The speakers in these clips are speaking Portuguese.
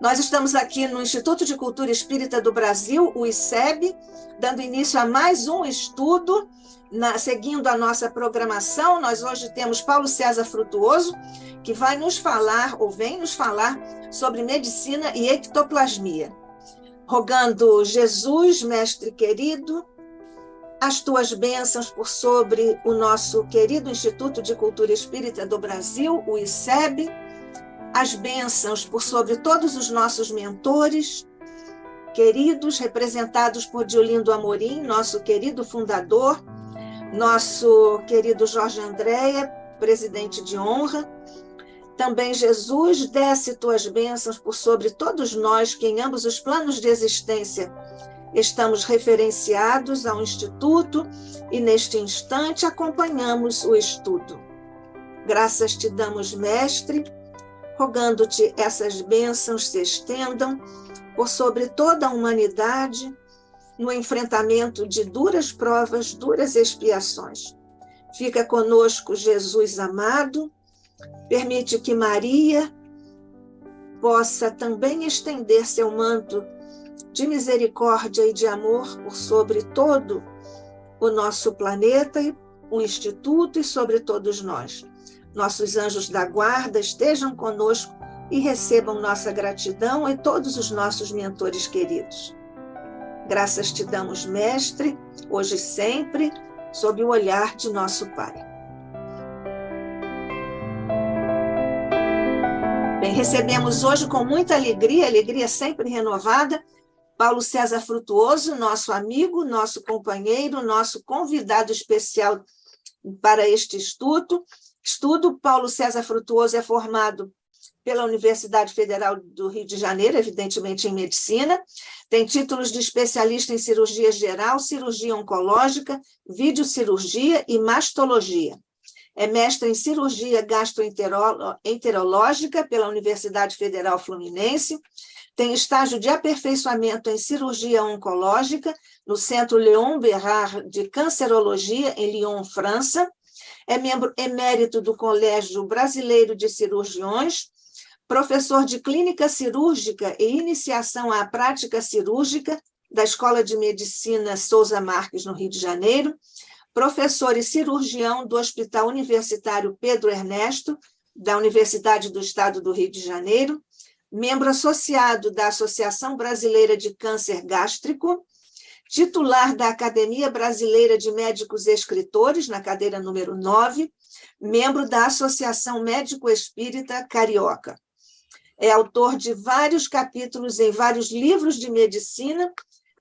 Nós estamos aqui no Instituto de Cultura Espírita do Brasil, o ICEB, dando início a mais um estudo, seguindo a nossa programação. Nós hoje temos Paulo César Frutuoso, que vai nos falar, ou vem nos falar, sobre medicina e ectoplasmia. Rogando Jesus, mestre querido, as tuas bênçãos por sobre o nosso querido Instituto de Cultura Espírita do Brasil, o ICEB, as bênçãos por sobre todos os nossos mentores, queridos, representados por Diolindo Amorim, nosso querido fundador, nosso querido Jorge Andréia, presidente de honra. Também, Jesus, desce tuas bênçãos por sobre todos nós que em ambos os planos de existência estamos referenciados ao Instituto e, neste instante, acompanhamos o estudo. Graças te damos, mestre, rogando-te essas bênçãos se estendam por sobre toda a humanidade no enfrentamento de duras provas, duras expiações. Fica conosco, Jesus amado, permite que Maria possa também estender seu manto de misericórdia e de amor por sobre todo o nosso planeta, e o Instituto e sobre todos nós. Nossos anjos da guarda estejam conosco e recebam nossa gratidão e todos os nossos mentores queridos. Graças te damos, mestre, hoje e sempre, sob o olhar de nosso Pai. Bem, recebemos hoje com muita alegria sempre renovada, Paulo César Frutuoso, nosso amigo, nosso companheiro, nosso convidado especial para este estudo. Paulo César Frutuoso é formado pela Universidade Federal do Rio de Janeiro, evidentemente em medicina, tem títulos de especialista em cirurgia geral, cirurgia oncológica, videocirurgia e mastologia. É mestre em cirurgia gastroenterológica pela Universidade Federal Fluminense, tem estágio de aperfeiçoamento em cirurgia oncológica no Centro Léon Bérard de Cancerologia, em Lyon, França. É membro emérito do Colégio Brasileiro de Cirurgiões, professor de clínica cirúrgica e iniciação à prática cirúrgica da Escola de Medicina Souza Marques, no Rio de Janeiro, professor e cirurgião do Hospital Universitário Pedro Ernesto, da Universidade do Estado do Rio de Janeiro, membro associado da Associação Brasileira de Câncer Gástrico, titular da Academia Brasileira de Médicos Escritores, na cadeira número 9, membro da Associação Médico Espírita Carioca. É autor de vários capítulos em vários livros de medicina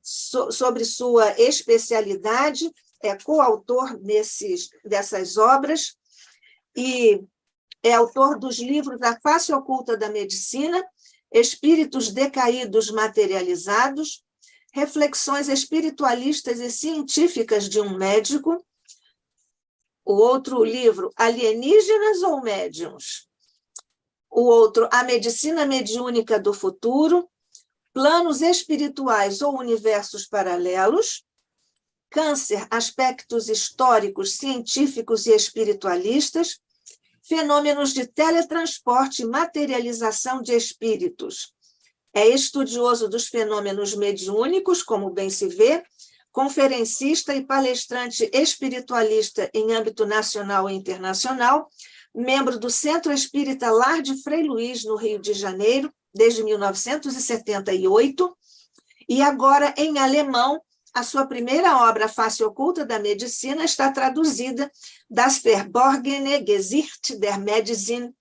sobre sua especialidade, é coautor dessas obras e é autor dos livros A Face Oculta da Medicina, Espíritos Decaídos Materializados, Reflexões Espiritualistas e Científicas de um Médico. O outro livro, Alienígenas ou Médiuns? O outro, A Medicina Mediúnica do Futuro, Planos Espirituais ou Universos Paralelos, Câncer, Aspectos Históricos, Científicos e Espiritualistas, Fenômenos de Teletransporte e Materialização de Espíritos. É estudioso dos fenômenos mediúnicos, como bem se vê, conferencista e palestrante espiritualista em âmbito nacional e internacional, membro do Centro Espírita Lar de Frei Luís, no Rio de Janeiro, desde 1978, e agora em alemão, a sua primeira obra, A Face Oculta da Medicina, está traduzida Das verborgene Gesicht der Medizin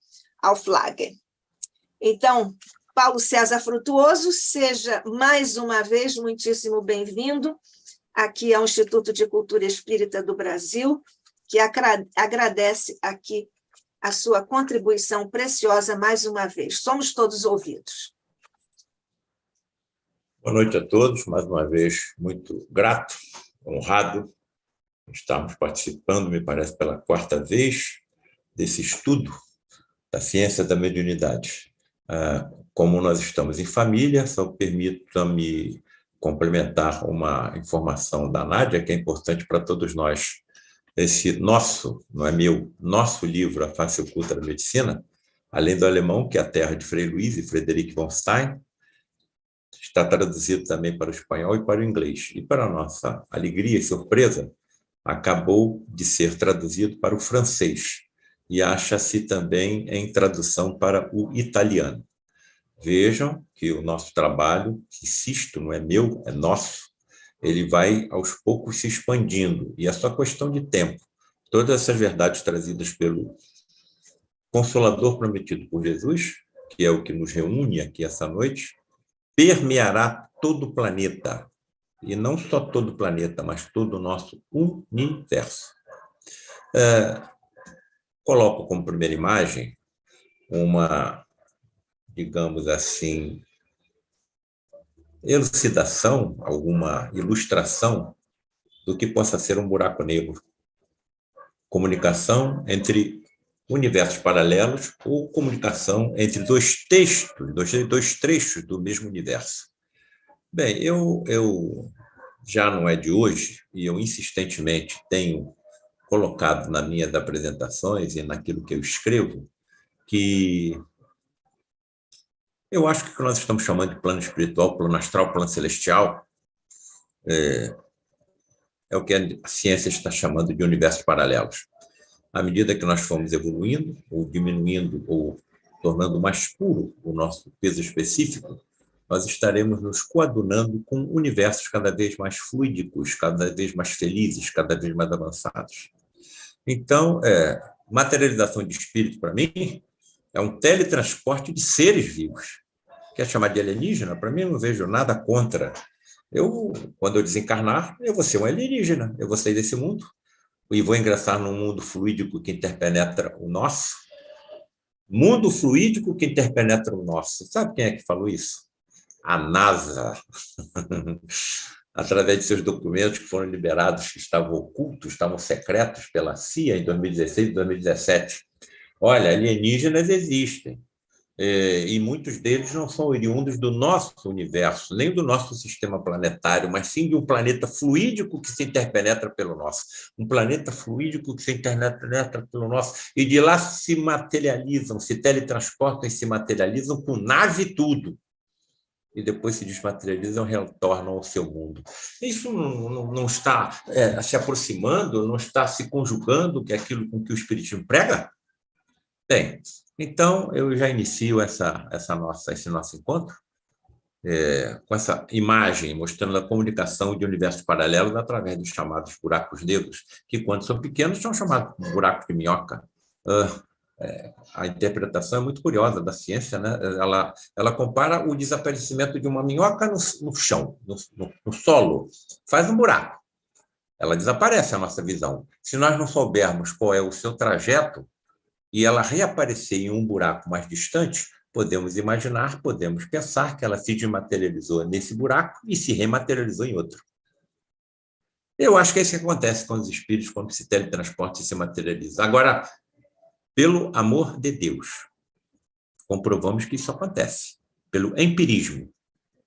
Auflage. Então, Paulo César Frutuoso, seja mais uma vez muitíssimo bem-vindo aqui ao Instituto de Cultura Espírita do Brasil, que agradece aqui a sua contribuição preciosa mais uma vez. Somos todos ouvidos. Boa noite a todos, mais uma vez muito grato, honrado estarmos participando, me parece, pela quarta vez desse estudo da ciência da mediunidade. Como nós estamos em família, só permita-me complementar uma informação da Nádia, que é importante para todos nós. Esse nosso, não é meu, nosso livro, A Face Oculta da Medicina, além do alemão, que é a terra de Frei Luís e Frederic von Stein, está traduzido também para o espanhol e para o inglês. E, para nossa alegria e surpresa, acabou de ser traduzido para o francês e acha-se também em tradução para o italiano. Vejam que o nosso trabalho, insisto, não é meu, é nosso, ele vai aos poucos se expandindo, e é só questão de tempo. Todas essas verdades trazidas pelo Consolador prometido por Jesus, que é o que nos reúne aqui essa noite, permeará todo o planeta. E não só todo o planeta, mas todo o nosso universo. Coloco como primeira imagem uma, digamos assim, elucidação, alguma ilustração do que possa ser um buraco negro. Comunicação entre universos paralelos ou comunicação entre dois textos, dois trechos do mesmo universo. Bem, eu já não é de hoje, e eu insistentemente tenho colocado nas minhas apresentações e naquilo que eu escrevo, que eu acho que o que nós estamos chamando de plano espiritual, plano astral, plano celestial, é o que a ciência está chamando de universos paralelos. À medida que nós formos evoluindo, ou diminuindo, ou tornando mais puro o nosso peso específico, nós estaremos nos coadunando com universos cada vez mais fluídicos, cada vez mais felizes, cada vez mais avançados. Então, materialização de espírito, para mim, é um teletransporte de seres vivos. Quer chamar de alienígena? Para mim, eu não vejo nada contra. Quando eu desencarnar, eu vou ser um alienígena, eu vou sair desse mundo e vou ingressar num mundo fluídico que interpenetra o nosso. Mundo fluídico que interpenetra o nosso. Sabe quem é que falou isso? A NASA. Através de seus documentos que foram liberados, que estavam ocultos, estavam secretos pela CIA em 2016 e 2017. Olha, alienígenas existem. E muitos deles não são oriundos do nosso universo, nem do nosso sistema planetário, mas sim de um planeta fluídico que se interpenetra pelo nosso. Um planeta fluídico que se interpenetra pelo nosso. E de lá se materializam, se teletransportam e se materializam com nave e tudo. E depois se desmaterializam e retornam ao seu mundo. Isso não está se aproximando, não está se conjugando com aquilo com que o Espiritismo prega? Bem, então eu já inicio esse nosso encontro com essa imagem mostrando a comunicação de universos paralelos através dos chamados buracos negros, que quando são pequenos são chamados buracos de minhoca. A interpretação é muito curiosa da ciência, né? Ela compara o desaparecimento de uma minhoca no chão, no solo, faz um buraco. Ela desaparece a nossa visão. Se nós não soubermos qual é o seu trajeto e ela reaparecer em um buraco mais distante, podemos imaginar, podemos pensar que ela se desmaterializou nesse buraco e se rematerializou em outro. Eu acho que é isso que acontece com os espíritos quando se teletransportam e se materializam. Agora, pelo amor de Deus, comprovamos que isso acontece, pelo empirismo.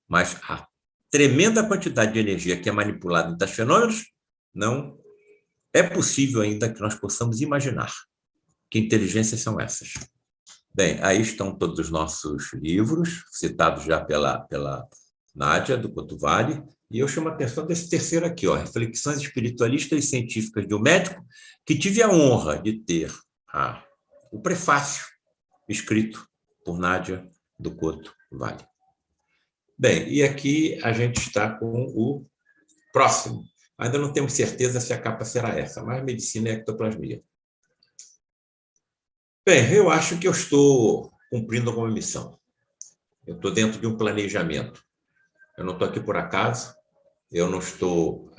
Mas a tremenda quantidade de energia que é manipulada em tais fenômenos, não é possível ainda que nós possamos imaginar. Que inteligências são essas? Bem, aí estão todos os nossos livros, citados já pela Nádia, do Couto Vale, e eu chamo a atenção desse terceiro aqui, Reflexões Espiritualistas e Científicas de um Médico, que tive a honra de ter o prefácio escrito por Nádia, do Couto Vale. Bem, e aqui a gente está com o próximo. Ainda não temos certeza se a capa será essa, mas medicina e ectoplasmia. Bem, eu acho que eu estou cumprindo alguma missão. Eu estou dentro de um planejamento. Eu não estou aqui por acaso, eu não estou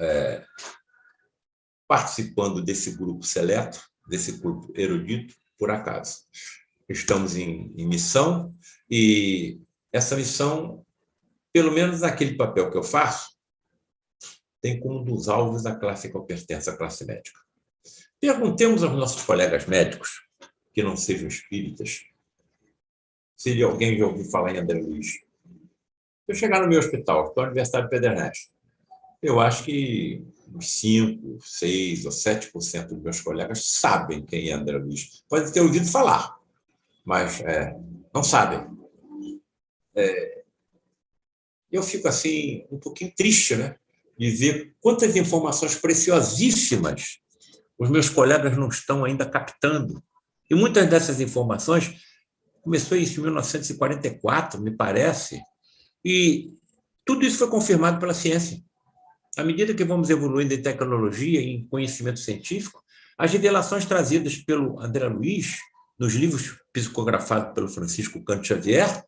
participando desse grupo seleto, desse grupo erudito, por acaso. Estamos em missão, e essa missão, pelo menos naquele papel que eu faço, tem como um dos alvos a classe que eu pertenço, a classe médica. Perguntemos aos nossos colegas médicos, que não sejam espíritas, se alguém já ouviu falar em André Luiz. Se eu chegar no meu hospital, estou na Universidade de Pedro Ernesto, eu acho que uns 5%, 6% ou 7% dos meus colegas sabem quem é André Luiz. Podem ter ouvido falar, mas não sabem. eu fico assim um pouquinho triste, né, de ver quantas informações preciosíssimas os meus colegas não estão ainda captando. E muitas dessas informações começou isso em 1944, me parece, e tudo isso foi confirmado pela ciência. À medida que vamos evoluindo em tecnologia e em conhecimento científico, as revelações trazidas pelo André Luiz, nos livros psicografados pelo Francisco Cândido Xavier,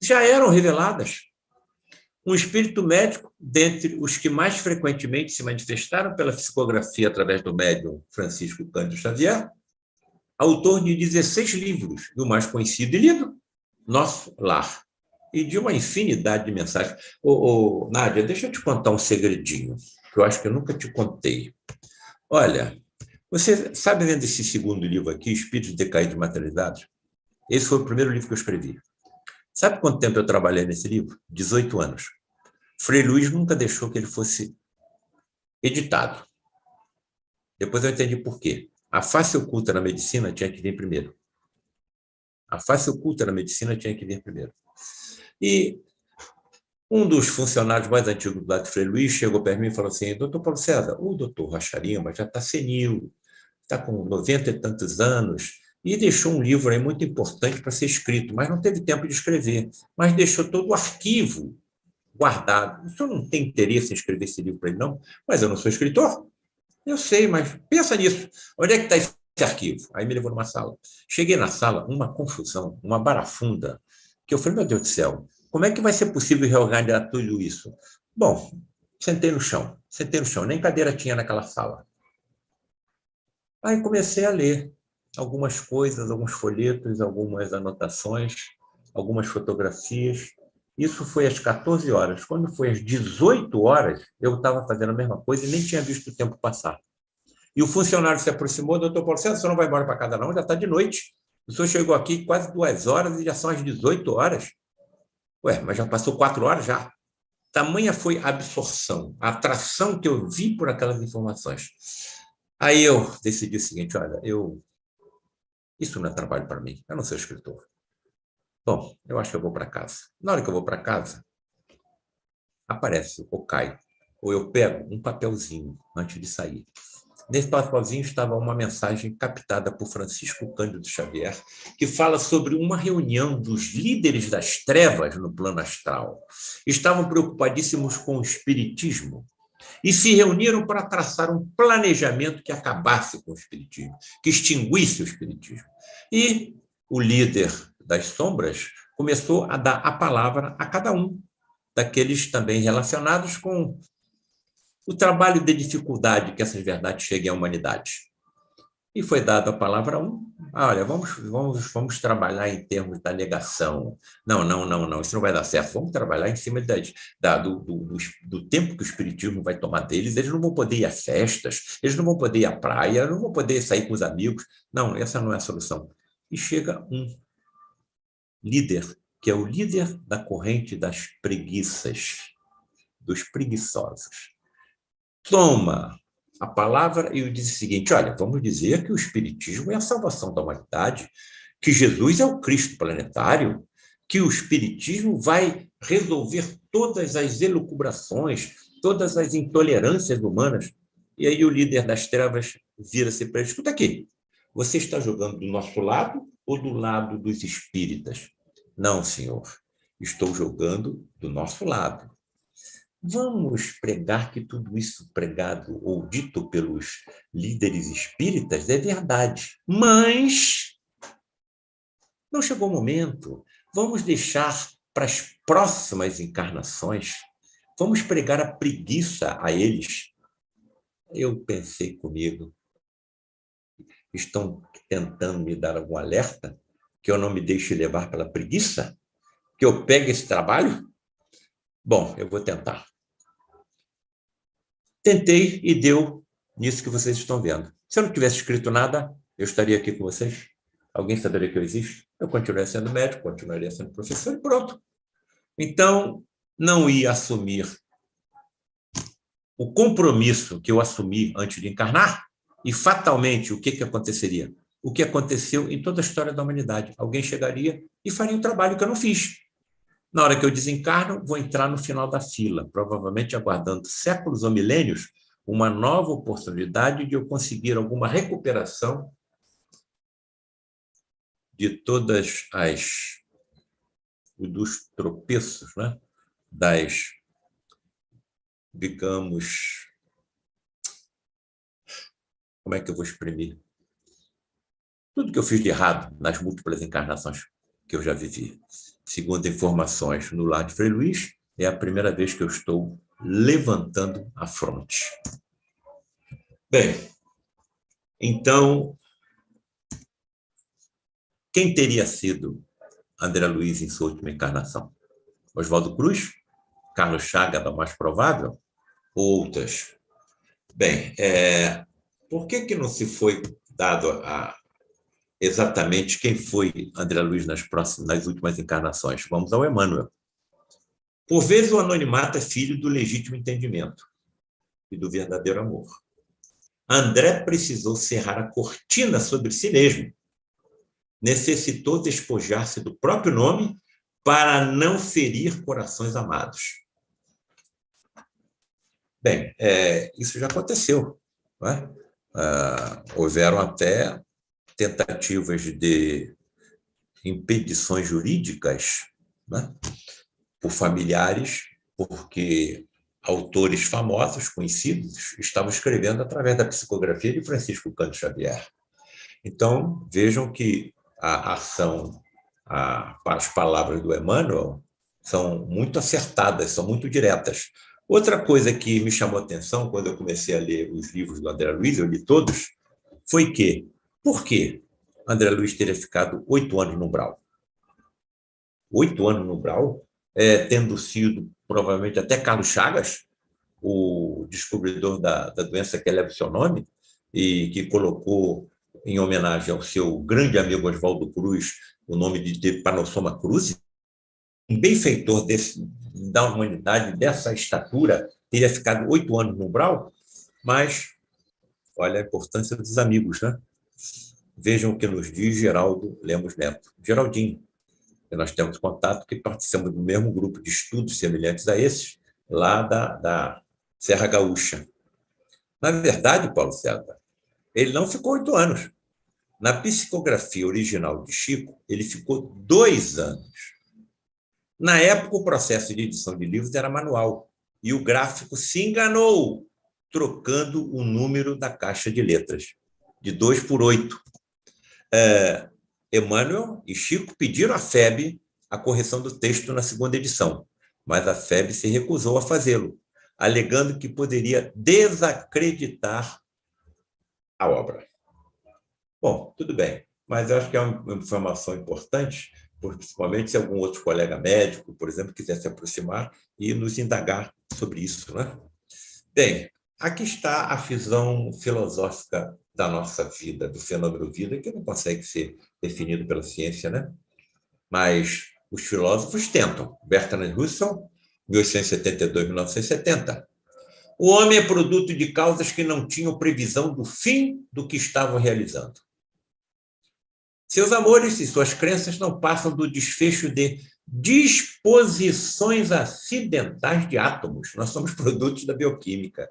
já eram reveladas. Um espírito médico, dentre os que mais frequentemente se manifestaram pela psicografia através do médium Francisco Cândido Xavier, autor de 16 livros, e o mais conhecido e lido, Nosso Lar, e de uma infinidade de mensagens. Nádia, deixa eu te contar um segredinho, que eu acho que eu nunca te contei. Olha, você sabe, vendo esse segundo livro aqui, Espíritos Decaídos Materializados? Esse foi o primeiro livro que eu escrevi. Sabe quanto tempo eu trabalhei nesse livro? 18 anos. Frei Luiz nunca deixou que ele fosse editado. Depois eu entendi por quê. A face oculta na medicina tinha que vir primeiro. A face oculta na medicina tinha que vir primeiro. E um dos funcionários mais antigos do lado de Frei Luiz chegou perto de mim e falou assim: doutor Paulo César, o doutor Racharima já está senil, está com 90 e tantos anos, e deixou um livro aí muito importante para ser escrito, mas não teve tempo de escrever, mas deixou todo o arquivo guardado. O senhor não tem interesse em escrever esse livro para ele, não? Mas eu não sou escritor. Eu sei, mas pensa nisso. Onde é que está esse arquivo? Aí me levou numa sala. Cheguei na sala, uma confusão, uma barafunda, que eu falei, meu Deus do céu, como é que vai ser possível reorganizar tudo isso? Bom, sentei no chão, nem cadeira tinha naquela sala. Aí comecei a ler algumas coisas, alguns folhetos, algumas anotações, algumas fotografias. Isso foi às 14 horas. Quando foi às 18 horas, eu estava fazendo a mesma coisa e nem tinha visto o tempo passar. E o funcionário se aproximou, doutor Paulo César, o senhor não vai embora para casa não, já está de noite. O senhor chegou aqui quase 2 horas e já são às 18 horas. Ué, mas já passou 4 horas já. Tamanha foi a absorção, a atração que eu vi por aquelas informações. Aí eu decidi o seguinte, olha, isso não é trabalho para mim, eu não sou escritor. Bom, eu acho que eu vou para casa. Na hora que eu vou para casa, aparece, ou cai, ou eu pego um papelzinho antes de sair. Nesse papelzinho estava uma mensagem captada por Francisco Cândido Xavier, que fala sobre uma reunião dos líderes das trevas no plano astral. Estavam preocupadíssimos com o espiritismo e se reuniram para traçar um planejamento que acabasse com o espiritismo, que extinguisse o espiritismo. E o líder das sombras começou a dar a palavra a cada um daqueles também relacionados com o trabalho de dificuldade que essas verdades cheguem à humanidade. E foi dada a palavra a um. Olha, vamos trabalhar em termos da negação. Não, isso não vai dar certo. Vamos trabalhar em cima do tempo que o espiritismo vai tomar deles. Eles não vão poder ir a festas, eles não vão poder ir à praia, não vão poder sair com os amigos. Não, essa não é a solução. E chega um líder, que é o líder da corrente das preguiças, dos preguiçosos. Toma a palavra e diz o seguinte, olha, vamos dizer que o espiritismo é a salvação da humanidade, que Jesus é o Cristo planetário, que o espiritismo vai resolver todas as elucubrações, todas as intolerâncias humanas. E aí o líder das trevas vira-se para ele, escuta aqui, você está jogando do nosso lado ou do lado dos espíritas? Não, senhor, estou jogando do nosso lado. Vamos pregar que tudo isso pregado ou dito pelos líderes espíritas é verdade, mas não chegou o momento. Vamos deixar para as próximas encarnações. Vamos pregar a preguiça a eles. Eu pensei comigo, estão tentando me dar algum alerta que eu não me deixe levar pela preguiça? Que eu pegue esse trabalho? Bom, eu vou tentar. Tentei e deu nisso que vocês estão vendo. Se eu não tivesse escrito nada, eu estaria aqui com vocês? Alguém saberia que eu existo? Eu continuaria sendo médico, continuaria sendo professor e pronto. Então, não ia assumir o compromisso que eu assumi antes de encarnar e, fatalmente, o que aconteceria? O que aconteceu em toda a história da humanidade. Alguém chegaria e faria um trabalho que eu não fiz. Na hora que eu desencarno, vou entrar no final da fila, provavelmente aguardando séculos ou milênios uma nova oportunidade de eu conseguir alguma recuperação de todas as dos tropeços, né? Das, digamos, como é que eu vou exprimir? Tudo que eu fiz de errado nas múltiplas encarnações que eu já vivi. Segundo informações no lar de Frei Luís, é a primeira vez que eu estou levantando a fronte. Bem, então, quem teria sido André Luiz em sua última encarnação? Oswaldo Cruz? Carlos Chagas, a mais provável? Outras? Bem, por que não se foi dado exatamente quem foi André Luiz nas últimas encarnações? Vamos ao Emmanuel. Por vezes, o anonimato é filho do legítimo entendimento e do verdadeiro amor. André precisou cerrar a cortina sobre si mesmo. Necessitou despojar-se do próprio nome para não ferir corações amados. Bem, isso já aconteceu. Não é? Houveram até tentativas de impedições jurídicas, né, por familiares, porque autores famosos, conhecidos, estavam escrevendo através da psicografia de Francisco Cândido Xavier. Então, vejam que a ação, as palavras do Emmanuel são muito acertadas, são muito diretas. Outra coisa que me chamou a atenção quando eu comecei a ler os livros do André Luiz, eu li todos, foi que, por que André Luiz teria ficado 8 anos no umbral? 8 anos no umbral, tendo sido, provavelmente, até Carlos Chagas, o descobridor da doença que leva o seu nome, e que colocou, em homenagem ao seu grande amigo Oswaldo Cruz, o nome de Panosoma Cruzi, um benfeitor da humanidade, dessa estatura, teria ficado 8 anos no umbral, mas olha a importância dos amigos, né? Vejam o que nos diz Geraldo Lemos Neto. Geraldinho, que nós temos contato, que participamos do mesmo grupo de estudos semelhantes a esses, lá da Serra Gaúcha. Na verdade, Paulo César, ele não ficou 8 anos. Na psicografia original de Chico, ele ficou 2 anos. Na época, o processo de edição de livros era manual, e o gráfico se enganou, trocando o número da caixa de letras, de 2 por 8. Emmanuel e Chico pediram à FEB a correção do texto na segunda edição, mas a FEB se recusou a fazê-lo, alegando que poderia desacreditar a obra. Bom, tudo bem, mas eu acho que é uma informação importante, principalmente se algum outro colega médico, por exemplo, quiser se aproximar e nos indagar sobre isso, né? Bem, aqui está a visão filosófica da nossa vida, do fenômeno vida, que não consegue ser definido pela ciência, né? Mas os filósofos tentam. Bertrand Russell, 1872-1970. O homem é produto de causas que não tinham previsão do fim do que estavam realizando. Seus amores e suas crenças não passam do desfecho de disposições acidentais de átomos. Nós somos produtos da bioquímica.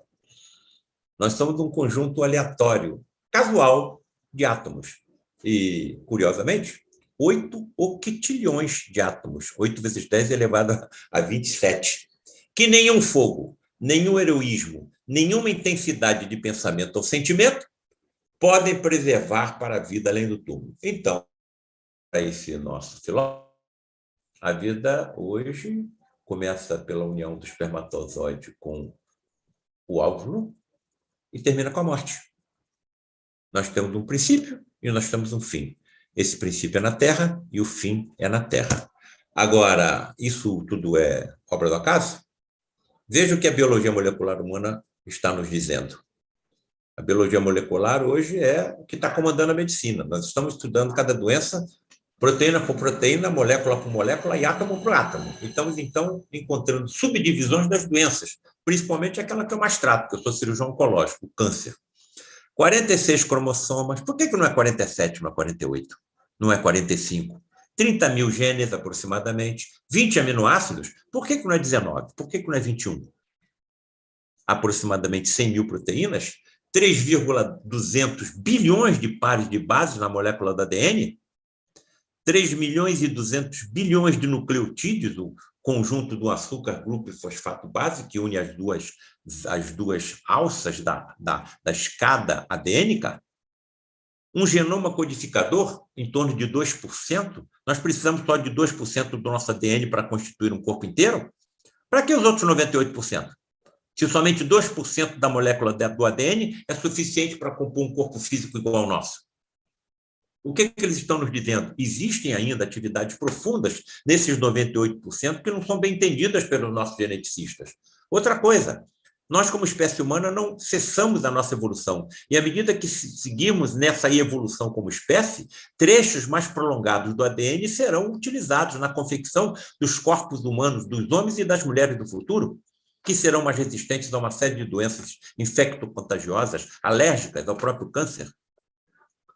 Nós somos um conjunto aleatório, casual, de átomos. E, curiosamente, 8 octilhões de átomos, 8 vezes 10 elevado a 27, que nenhum fogo, nenhum heroísmo, nenhuma intensidade de pensamento ou sentimento podem preservar para a vida além do túmulo. Então, para esse nosso filósofo, a vida hoje começa pela união do espermatozoide com o óvulo e termina com a morte. Nós temos um princípio e nós temos um fim. Esse princípio é na Terra e o fim é na Terra. Agora, isso tudo é obra do acaso? Veja o que a biologia molecular humana está nos dizendo. A biologia molecular hoje é o que está comandando a medicina. Nós estamos estudando cada doença, proteína por proteína, molécula por molécula e átomo por átomo. Estamos, então, encontrando subdivisões das doenças, principalmente aquela que eu mais trato, que eu sou cirurgião oncológico, o câncer. 46 cromossomas. Por que não é 47, não é 48? Não é 45? 30 mil genes aproximadamente, 20 aminoácidos. Por que não é 19? Por que não é 21? Aproximadamente 100 mil proteínas, 3,200 bilhões de pares de bases na molécula do ADN, 3 milhões e 200 bilhões de nucleotídeos, o conjunto do açúcar, grupo e fosfato base, que une as duas alças da escada adênica, um genoma codificador em torno de 2%, nós precisamos só de 2% do nosso ADN para constituir um corpo inteiro? Para que os outros 98%? Se somente 2% da molécula do ADN é suficiente para compor um corpo físico igual ao nosso. O que eles estão nos dizendo? Existem ainda atividades profundas nesses 98% que não são bem entendidas pelos nossos geneticistas. Outra coisa, nós, como espécie humana, não cessamos a nossa evolução. E à medida que seguimos nessa evolução como espécie, trechos mais prolongados do ADN serão utilizados na confecção dos corpos humanos, dos homens e das mulheres do futuro, que serão mais resistentes a uma série de doenças infecto-contagiosas, alérgicas ao próprio câncer.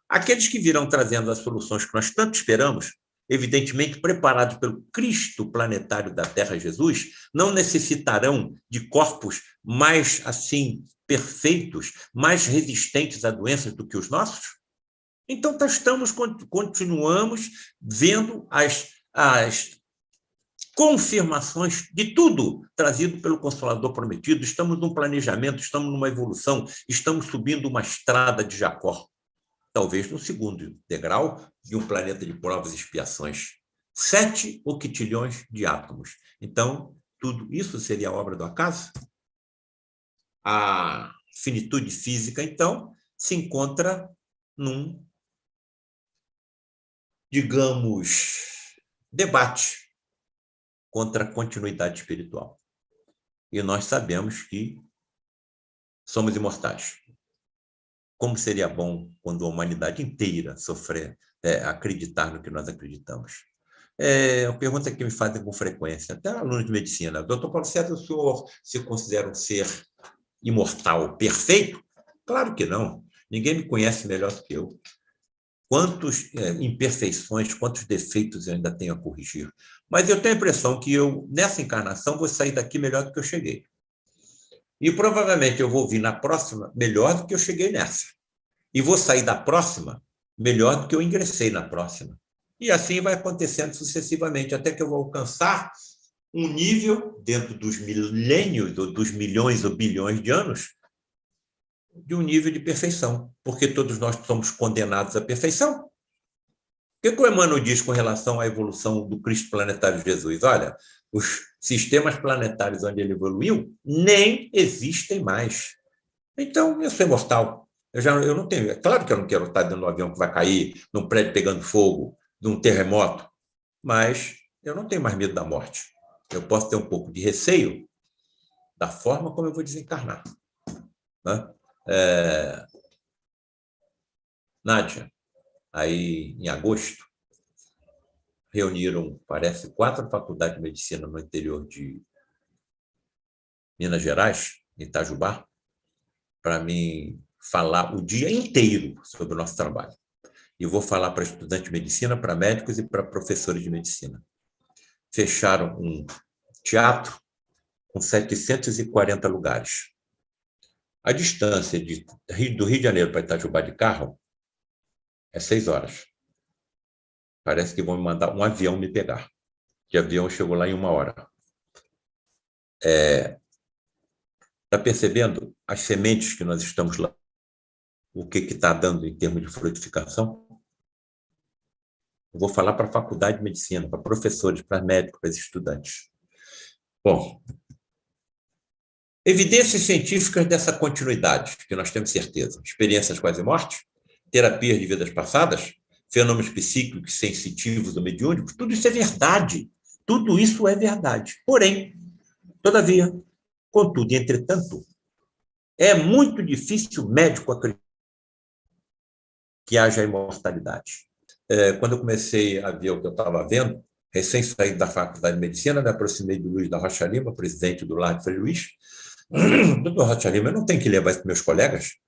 Aqueles que virão trazendo as soluções que nós tanto esperamos, evidentemente preparados pelo Cristo planetário da Terra, Jesus, não necessitarão de corpos mais, assim, perfeitos, mais resistentes a doenças do que os nossos? Então, continuamos vendo as confirmações de tudo trazido pelo Consolador Prometido. Estamos num planejamento, estamos numa evolução, estamos subindo uma estrada de Jacó. Talvez no segundo degrau de um planeta de provas e expiações. 7 octilhões de átomos. Então, tudo isso seria obra do acaso? A finitude física, então, se encontra num, digamos, debate contra a continuidade espiritual. E nós sabemos que somos imortais. Como seria bom quando a humanidade inteira acreditar no que nós acreditamos? É uma pergunta que me fazem com frequência, até alunos de medicina. Doutor Paulo César, o senhor se considera um ser imortal, perfeito? Claro que não. Ninguém me conhece melhor do que eu. Quantas imperfeições, quantos defeitos eu ainda tenho a corrigir. Mas eu tenho a impressão que eu, nessa encarnação, vou sair daqui melhor do que eu cheguei. E provavelmente eu vou vir na próxima melhor do que eu cheguei nessa. E vou sair da próxima melhor do que eu ingressei na próxima. E assim vai acontecendo sucessivamente, até que eu vou alcançar um nível, dentro dos milênios, ou dos milhões ou bilhões de anos, de um nível de perfeição. Porque todos nós somos condenados à perfeição. O que o Emmanuel diz com relação à evolução do Cristo planetário Jesus? Olha, os sistemas planetários onde ele evoluiu nem existem mais. Então, eu sou imortal. Eu não tenho. É claro que eu não quero estar dentro de um avião que vai cair, num prédio pegando fogo, de um terremoto, mas eu não tenho mais medo da morte. Eu posso ter um pouco de receio da forma como eu vou desencarnar. Né? Nádia, aí em agosto, reuniram, parece, 4 faculdades de medicina no interior de Minas Gerais, em Itajubá, para mim falar o dia inteiro sobre o nosso trabalho. E vou falar para estudantes de medicina, para médicos e para professores de medicina. Fecharam um teatro com 740 lugares. A distância do Rio de Janeiro para Itajubá de carro é 6 horas. Parece que vão me mandar um avião me pegar. De avião chegou lá em 1 hora. Está percebendo as sementes que nós estamos lá? O que está dando em termos de frutificação? Eu vou falar para a faculdade de medicina, para professores, para médicos, para estudantes. Bom, evidências científicas dessa continuidade, que nós temos certeza. Experiências quase morte, terapias de vidas passadas, fenômenos psíquicos, sensitivos ou mediúnicos, tudo isso é verdade. Tudo isso é verdade. Porém, todavia, contudo e entretanto, é muito difícil o médico acreditar que haja imortalidade. Quando eu comecei a ver o que eu estava vendo, recém saído da Faculdade de Medicina, me aproximei do Luiz da Rocha Lima, presidente do Lar de Frei Luís. Doutor Rocha Lima, eu não tenho que levar isso para meus colegas?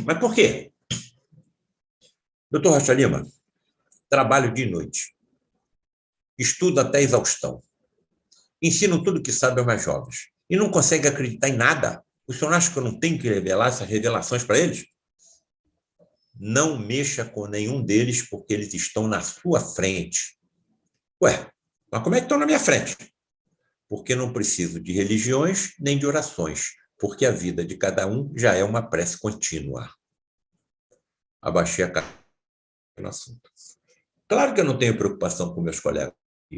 Mas por quê? Doutor Rocha Lima, trabalho dia e noite, estudam até exaustão, ensinam tudo que sabem aos mais jovens e não conseguem acreditar em nada. O senhor acha que eu não tenho que revelar essas revelações para eles? Não mexa com nenhum deles, porque eles estão na sua frente. Ué, mas como é que estão na minha frente? Porque não preciso de religiões nem de orações, porque a vida de cada um já é uma prece contínua. Abaixei a cabeça no assunto. Claro que eu não tenho preocupação com meus colegas,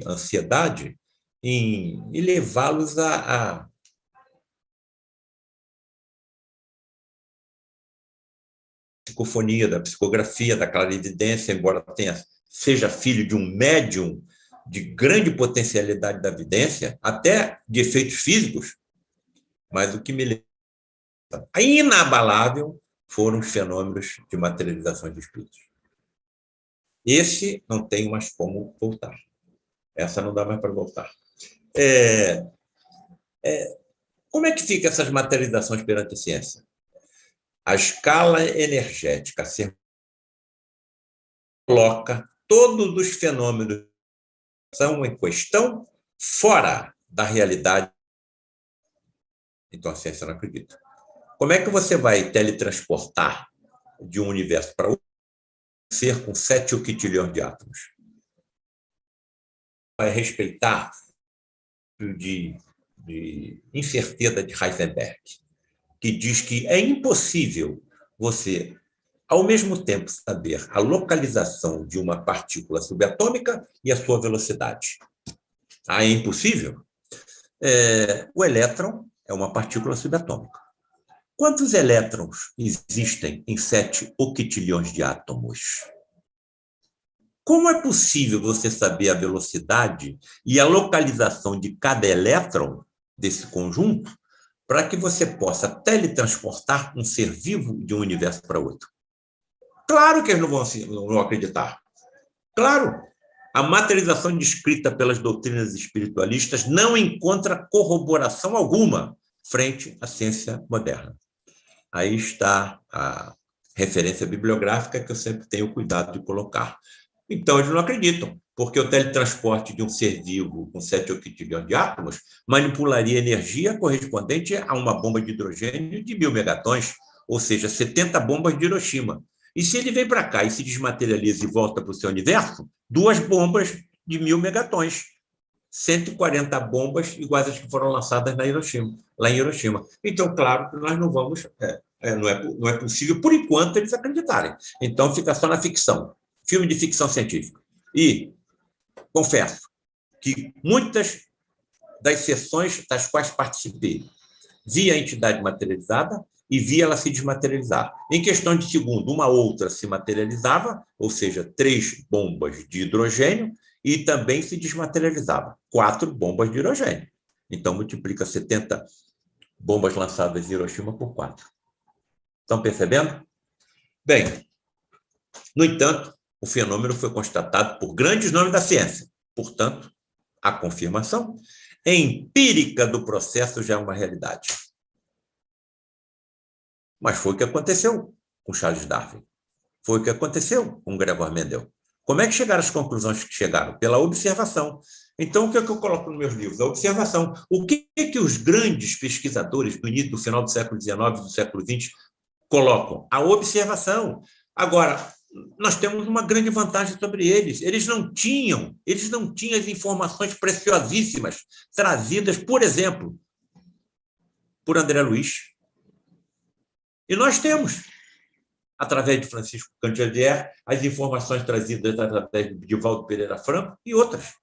ansiedade em levá-los a psicofonia, da psicografia, da clarividência, embora seja filho de um médium de grande potencialidade da vidência, até de efeitos físicos, mas o que me leva inabalável foram os fenômenos de materialização de espíritos. Esse não tem mais como voltar. Essa não dá mais para voltar. Como é que ficam essas materializações perante a ciência? A escala energética coloca todos os fenômenos em questão fora da realidade. Então a ciência não acredita. Como é que você vai teletransportar de um universo para outro um ser com 7 octilhões de átomos? Vai respeitar de incerteza de Heisenberg, que diz que é impossível você, ao mesmo tempo, saber a localização de uma partícula subatômica e a sua velocidade. É impossível? O elétron é uma partícula subatômica. Quantos elétrons existem em 7 octilhões de átomos? Como é possível você saber a velocidade e a localização de cada elétron desse conjunto para que você possa teletransportar um ser vivo de um universo para outro? Claro que eles não vão acreditar. Claro, a materialização descrita pelas doutrinas espiritualistas não encontra corroboração alguma frente à ciência moderna. Aí está a referência bibliográfica que eu sempre tenho cuidado de colocar. Então, eles não acreditam, porque o teletransporte de um ser vivo com 7 octilhões de átomos manipularia energia correspondente a uma bomba de hidrogênio de 1000 megatons, ou seja, 70 bombas de Hiroshima. E se ele vem para cá e se desmaterializa e volta para o seu universo, 2 bombas de 1000 megatons. 140 bombas iguais às que foram lançadas lá em Hiroshima. Então, claro que nós não vamos... não é possível, por enquanto, eles acreditarem. Então, fica só na ficção. Filme de ficção científica. E confesso que muitas das sessões das quais participei vi a entidade materializada e vi ela se desmaterializar. Em questão de segundo, uma outra se materializava, ou seja, 3 bombas de hidrogênio, e também se desmaterializava, 4 bombas de hidrogênio. Então, multiplica 70 bombas lançadas em Hiroshima por 4. Estão percebendo? Bem, no entanto, o fenômeno foi constatado por grandes nomes da ciência. Portanto, a confirmação empírica do processo já é uma realidade. Mas foi o que aconteceu com Charles Darwin. Foi o que aconteceu com Gregor Mendel. Como é que chegaram às conclusões que chegaram? Pela observação. Então, o que é que eu coloco nos meus livros? A observação. O que os grandes pesquisadores do início, do final do século XIX e do século XX colocam? A observação. Agora, nós temos uma grande vantagem sobre eles. Eles não tinham as informações preciosíssimas trazidas, por exemplo, por André Luiz. E nós temos, através de Francisco Cantier, as informações trazidas através de Divaldo Pereira Franco e outras.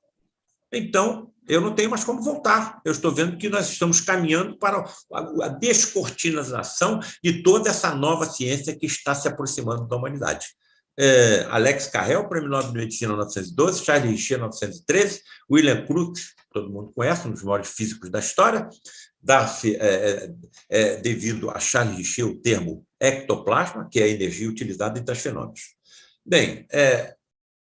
Então, eu não tenho mais como voltar. Eu estou vendo que nós estamos caminhando para a descortinação de toda essa nova ciência que está se aproximando da humanidade. Alex Carrel, Prêmio Nobel de Medicina 1912, Charles Richer, 1913, William Crookes, todo mundo conhece, um dos maiores físicos da história, dá-se, devido a Charles Richer, o termo ectoplasma, que é a energia utilizada em tais fenômenos. Bem,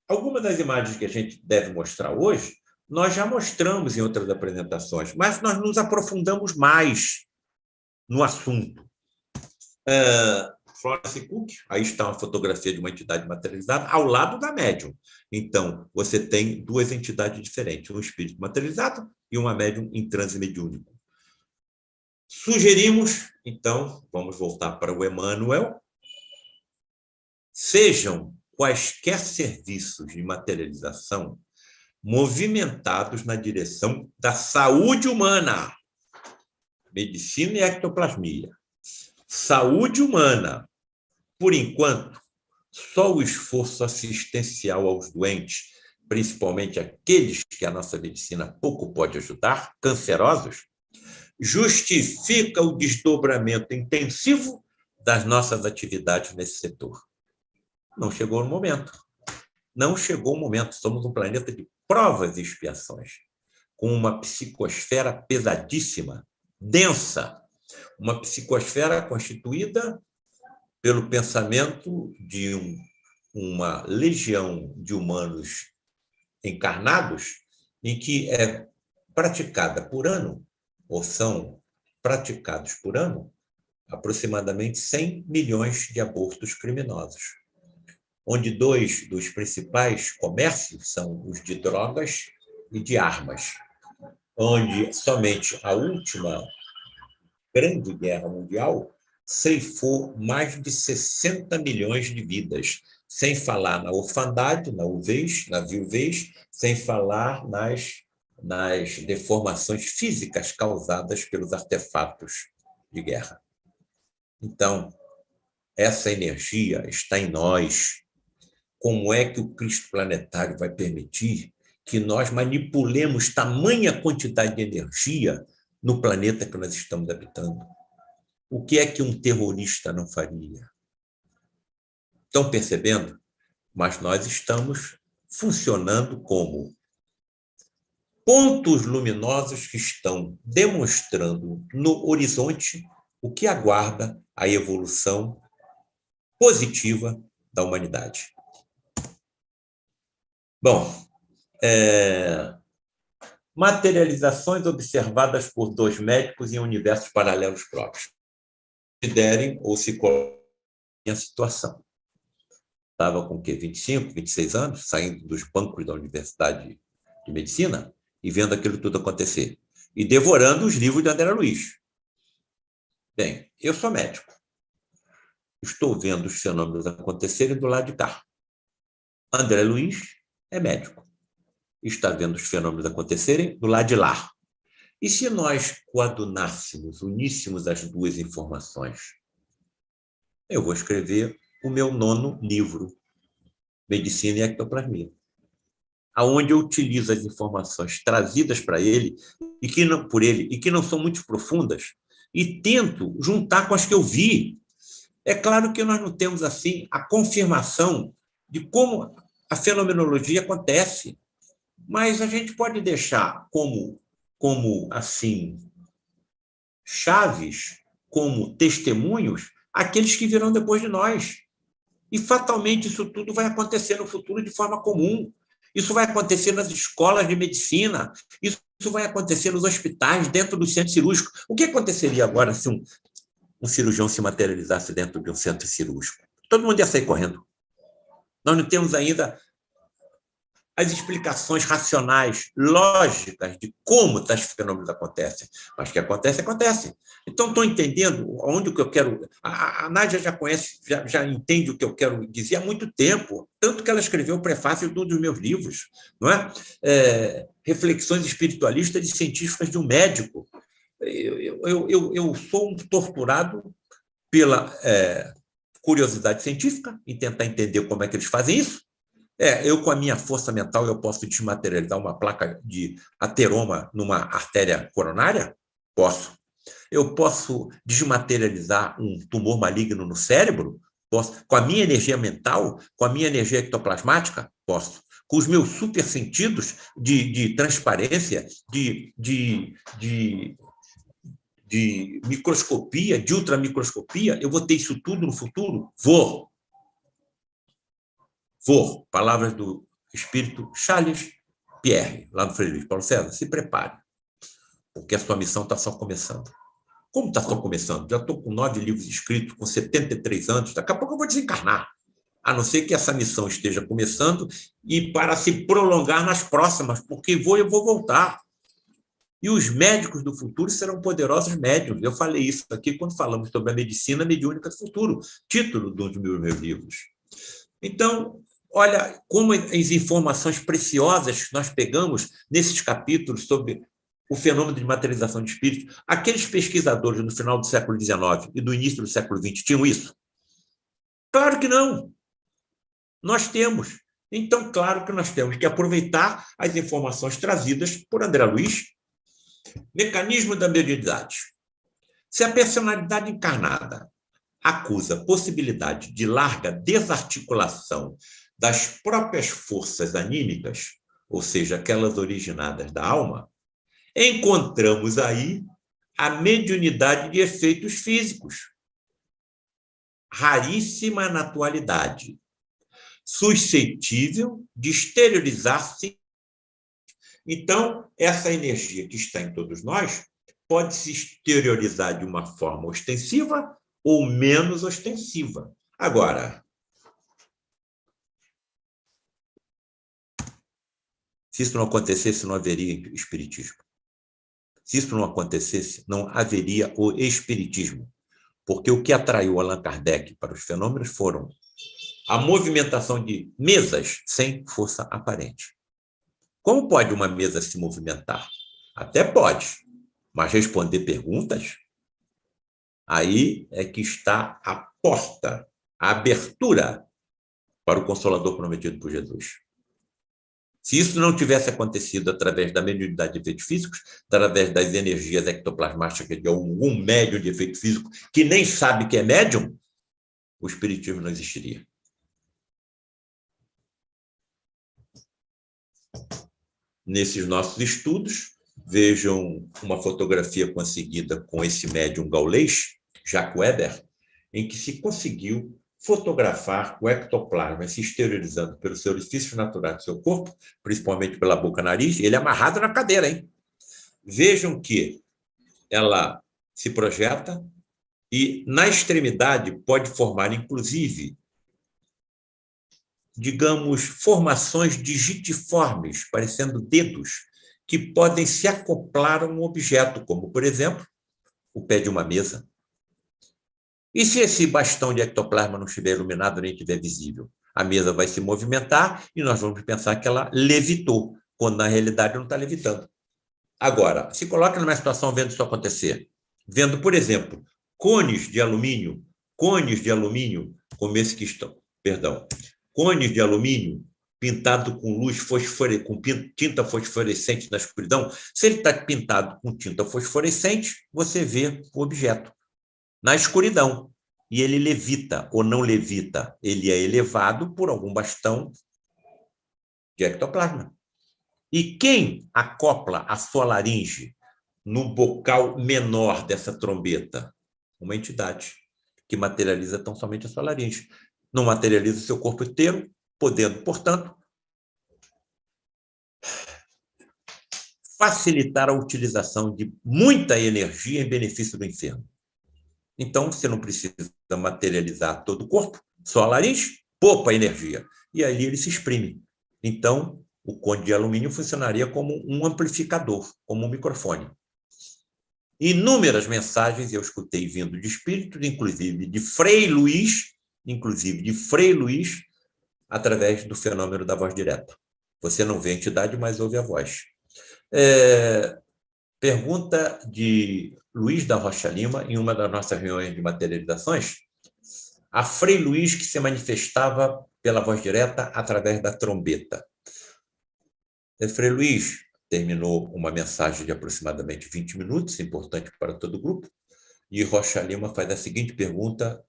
algumas das imagens que a gente deve mostrar hoje, nós já mostramos em outras apresentações, mas nós nos aprofundamos mais no assunto. Florence Cook, aí está uma fotografia de uma entidade materializada ao lado da médium. Então, você tem duas entidades diferentes, um espírito materializado e uma médium em transe mediúnico. Sugerimos, então, vamos voltar para o Emmanuel, sejam quaisquer serviços de materialização movimentados na direção da saúde humana, medicina e ectoplasmia. Saúde humana. Por enquanto, só o esforço assistencial aos doentes, principalmente aqueles que a nossa medicina pouco pode ajudar, cancerosos, justifica o desdobramento intensivo das nossas atividades nesse setor. Não chegou o momento. Não chegou o momento. Somos um planeta de provas e expiações, com uma psicosfera pesadíssima, densa, uma psicosfera constituída pelo pensamento de uma legião de humanos encarnados em que é praticada por ano, ou são praticados por ano, aproximadamente 100 milhões de abortos criminosos, onde dois dos principais comércios são os de drogas e de armas, onde somente a última Grande Guerra Mundial ceifou mais de 60 milhões de vidas, sem falar na orfandade, na viuvez, sem falar nas deformações físicas causadas pelos artefatos de guerra. Então, essa energia está em nós. Como é que o Cristo planetário vai permitir que nós manipulemos tamanha quantidade de energia no planeta que nós estamos habitando? O que é que um terrorista não faria? Estão percebendo? Mas nós estamos funcionando como pontos luminosos que estão demonstrando no horizonte o que aguarda a evolução positiva da humanidade. Bom, materializações observadas por dois médicos em universos paralelos próprios. Considerem ou se coloquem a situação. Estava com o quê? 25, 26 anos, saindo dos bancos da Universidade de Medicina e vendo aquilo tudo acontecer. E devorando os livros de André Luiz. Bem, eu sou médico. Estou vendo os fenômenos acontecerem do lado de cá. André Luiz é médico. Está vendo os fenômenos acontecerem do lado de lá. E se nós coadunássemos, uníssemos as duas informações? Eu vou escrever o meu 9º livro, Medicina e Ectoplasmia, aonde eu utilizo as informações trazidas para ele e que não são muito profundas e tento juntar com as que eu vi. É claro que nós não temos assim a confirmação de como a fenomenologia acontece, mas a gente pode deixar como assim chaves, como testemunhos aqueles que virão depois de nós. E fatalmente isso tudo vai acontecer no futuro de forma comum. Isso vai acontecer nas escolas de medicina, isso vai acontecer nos hospitais, dentro do centro cirúrgico. O que aconteceria agora se um cirurgião se materializasse dentro de um centro cirúrgico? Todo mundo ia sair correndo. Nós não temos ainda as explicações racionais, lógicas de como tais fenômenos acontecem. Mas que acontece, acontece. Então, estou entendendo onde que eu quero... A Nádia já conhece, já entende o que eu quero dizer há muito tempo, tanto que ela escreveu o prefácio de um dos meus livros, não é? Reflexões espiritualistas e científicas de um médico. Eu sou um torturado pela curiosidade científica, em tentar entender como é que eles fazem isso. Eu, com a minha força mental, eu posso desmaterializar uma placa de ateroma numa artéria coronária? Posso. Eu posso desmaterializar um tumor maligno no cérebro? Posso. Com a minha energia mental, com a minha energia ectoplasmática? Posso. Com os meus super sentidos de transparência, de microscopia, de ultramicroscopia, eu vou ter isso tudo no futuro? Vou. Palavras do espírito Charles Pierre, lá no Frei Luiz Paulo César, se prepare, porque a sua missão está só começando. Como está só começando? Já estou com 9 livros escritos, com 73 anos, daqui a pouco eu vou desencarnar, a não ser que essa missão esteja começando e para se prolongar nas próximas, porque eu vou voltar. E os médicos do futuro serão poderosos médiuns. Eu falei isso aqui quando falamos sobre a medicina mediúnica do futuro, título de um dos meus livros. Então, olha como as informações preciosas que nós pegamos nesses capítulos sobre o fenômeno de materialização de espíritos. Aqueles pesquisadores no final do século XIX e do início do século XX tinham isso? Claro que não. Nós temos. Então, claro que nós temos que aproveitar as informações trazidas por André Luiz. Mecanismo da mediunidade. Se a personalidade encarnada acusa possibilidade de larga desarticulação das próprias forças anímicas, ou seja, aquelas originadas da alma, encontramos aí a mediunidade de efeitos físicos, raríssima na atualidade, suscetível de exteriorizar-se. Então, essa energia que está em todos nós pode se exteriorizar de uma forma ostensiva ou menos ostensiva. Agora, se isso não acontecesse, não haveria espiritismo. Se isso não acontecesse, não haveria o espiritismo. Porque o que atraiu Allan Kardec para os fenômenos foram a movimentação de mesas sem força aparente. Como pode uma mesa se movimentar? Até pode, mas responder perguntas? Aí é que está a porta, a abertura para o Consolador prometido por Jesus. Se isso não tivesse acontecido através da mediunidade de efeitos físicos, através das energias ectoplasmáticas de algum médium de efeito físico que nem sabe que é médium, o espiritismo não existiria. Nesses nossos estudos, vejam uma fotografia conseguida com esse médium gaulês, Jacques Weber, em que se conseguiu fotografar o ectoplasma se exteriorizando pelos seus orifícios naturais do seu corpo, principalmente pela boca e nariz, ele amarrado na cadeira, hein? Vejam que ela se projeta e, na extremidade, pode formar, inclusive, digamos, formações digitiformes, parecendo dedos, que podem se acoplar a um objeto, como, por exemplo, o pé de uma mesa. E se esse bastão de ectoplasma não estiver iluminado nem estiver visível? A mesa vai se movimentar e nós vamos pensar que ela levitou, quando na realidade não está levitando. Agora, se coloca numa situação vendo isso acontecer, vendo, por exemplo, cones de alumínio, como esse que estão, cones de alumínio pintado com luz com tinta fosforescente na escuridão. Se ele está pintado com tinta fosforescente, você vê o objeto na escuridão, e ele levita ou não levita, ele é elevado por algum bastão de ectoplasma. E quem acopla a sua laringe no bocal menor dessa trombeta? Uma entidade que materializa tão somente a sua laringe. Não materializa o seu corpo inteiro, podendo, portanto, facilitar a utilização de muita energia em benefício do enfermo. Então, você não precisa materializar todo o corpo, só a laringe, poupa a energia. E ali ele se exprime. Então, o cone de alumínio funcionaria como um amplificador, como um microfone. Inúmeras mensagens eu escutei vindo de espíritos, inclusive de Frei Luís, através do fenômeno da voz direta. Você não vê a entidade, mas ouve a voz. Pergunta de Luiz da Rocha Lima, em uma das nossas reuniões de materializações, a Frei Luís que se manifestava pela voz direta através da trombeta. Frei Luís terminou uma mensagem de aproximadamente 20 minutos, importante para todo o grupo, e Rocha Lima faz a seguinte pergunta,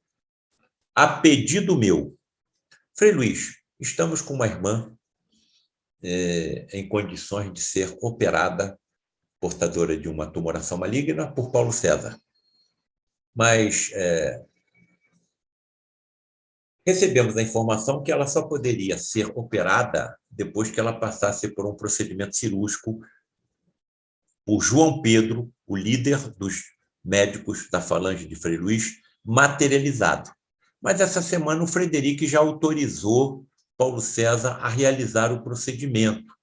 a pedido meu. Frei Luís, estamos com uma irmã em condições de ser operada, portadora de uma tumoração maligna, por Paulo César. Mas recebemos a informação que ela só poderia ser operada depois que ela passasse por um procedimento cirúrgico por João Pedro, o líder dos médicos da falange de Frei Luís materializado. Mas essa semana o Frederico já autorizou Paulo César a realizar o procedimento.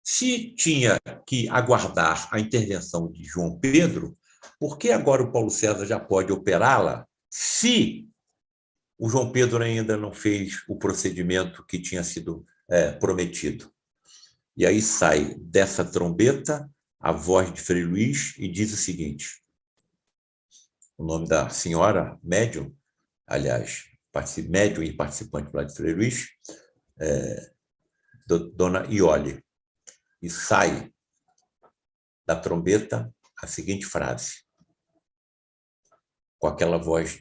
Se tinha que aguardar a intervenção de João Pedro, por que agora o Paulo César já pode operá-la se o João Pedro ainda não fez o procedimento que tinha sido prometido? E aí sai dessa trombeta a voz de Frei Luís e diz o seguinte: o nome da senhora médium, aliás, médium e participante lá de Frei Luís, Dona Iole, e sai da trombeta a seguinte frase, com aquela voz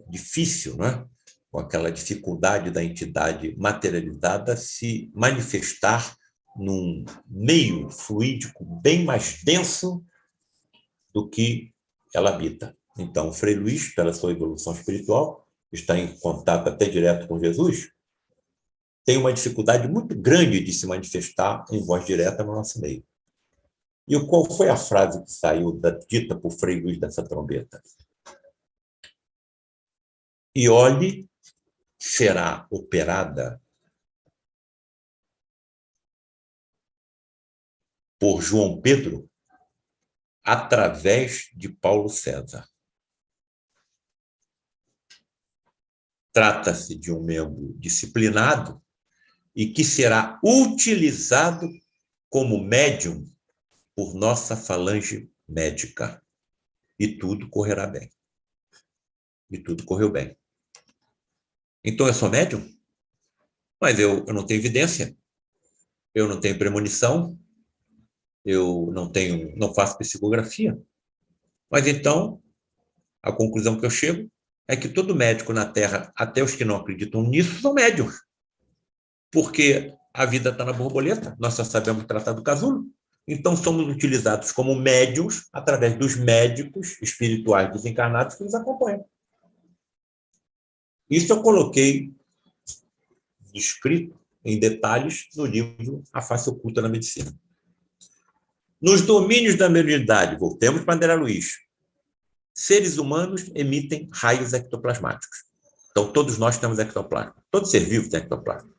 difícil, né? Com aquela dificuldade da entidade materializada se manifestar num meio fluídico bem mais denso do que ela habita. Então, o Frei Luís, pela sua evolução espiritual, está em contato até direto com Jesus, tem uma dificuldade muito grande de se manifestar em voz direta no nosso meio. E qual foi a frase que saiu dita por Frei Luís dessa trombeta? Iole será operada por João Pedro através de Paulo César. Trata-se de um membro disciplinado e que será utilizado como médium por nossa falange médica. E tudo correrá bem. E tudo correu bem. Então, eu sou médium? Mas eu não tenho evidência. Eu não tenho premonição. Eu não faço psicografia. Mas então, a conclusão que eu chego é que todo médico na Terra, até os que não acreditam nisso, são médiums. Porque a vida está na borboleta, nós só sabemos tratar do casulo. Então, somos utilizados como médiums através dos médicos espirituais desencarnados que nos acompanham. Isso eu coloquei descrito em detalhes no livro A Face Oculta na Medicina. Nos domínios da mediunidade, voltemos para André Luiz, seres humanos emitem raios ectoplasmáticos. Então, todos nós temos ectoplasma. Todo ser vivo tem ectoplasma.